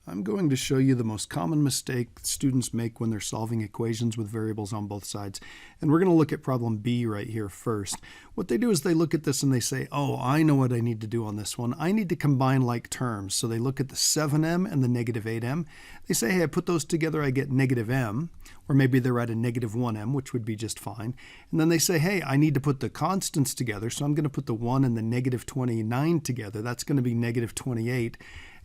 I'm going to show you the most common mistake students make when they're solving equations with variables on both sides. And we're going to look at problem B right here first. What they do is they look at this and they say, oh, I know what I need to do on this one. I need to combine like terms. So they look at the 7m and the negative 8m. They say, hey, I put those together, I get negative m. Or maybe they're at a negative 1m, which would be just fine. And then they say, hey, I need to put the constants together. So I'm going to put the 1 and the negative 29 together. That's going to be negative 28.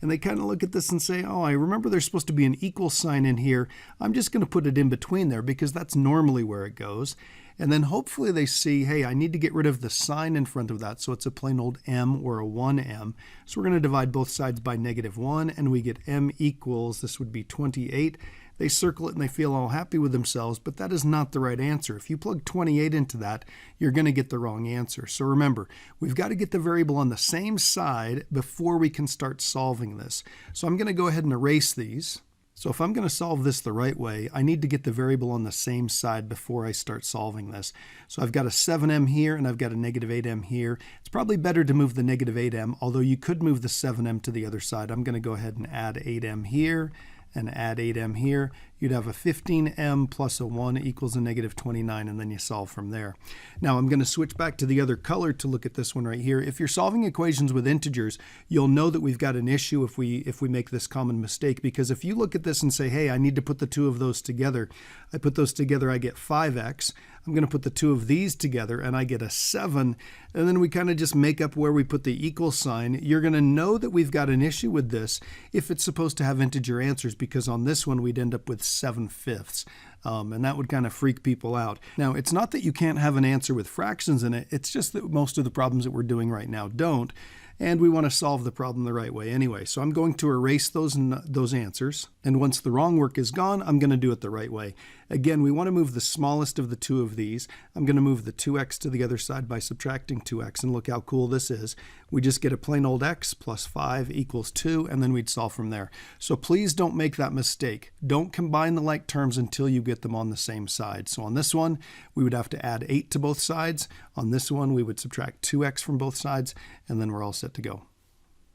And they kind of look at this and say, oh, I remember there's supposed to be an equal sign in here. I'm just going to put it in between there because that's normally where it goes. And then hopefully they see, hey, I need to get rid of the sign in front of that, so it's a plain old m or a 1m. So we're going to divide both sides by negative 1, and we get m equals, this would be 28. They circle it and they feel all happy with themselves, but that is not the right answer. If you plug 28 into that, you're going to get the wrong answer. So remember, we've got to get the variable on the same side before we can start solving this. So I'm going to go ahead and erase these. So if I'm going to solve this the right way, I need to get the variable on the same side before I start solving this. So I've got a 7m here and I've got a negative 8m here. It's probably better to move the negative 8m, although you could move the 7m to the other side. I'm going to go ahead and add 8m here and add 8m here. You'd have a 15m plus a 1 equals a negative 29, and then you solve from there. Now I'm going to switch back to the other color to look at this one right here. If you're solving equations with integers, you'll know that we've got an issue if we make this common mistake, because if you look at this and say, hey, I need to put the two of those together, I put those together, I get 5x. I'm going to put the two of these together and I get a 7, and then we kind of just make up where we put the equal sign. You're going to know that we've got an issue with this if it's supposed to have integer answers, because on this one we'd end up with 7/5. And that would kind of freak people out. Now, it's not that you can't have an answer with fractions in it, it's just that most of the problems that we're doing right now don't, and we want to solve the problem the right way anyway. So I'm going to erase those answers, and once the wrong work is gone, I'm going to do it the right way. Again, we want to move the smallest of the two of these. I'm going to move the 2x to the other side by subtracting 2x, and look how cool this is. We just get a plain old x plus 5 equals 2, and then we'd solve from there. So please don't make that mistake. Don't combine the like terms until you get them on the same side. So on this one, we would have to add 8 to both sides. On this one, we would subtract 2x from both sides, and then we're all set to go.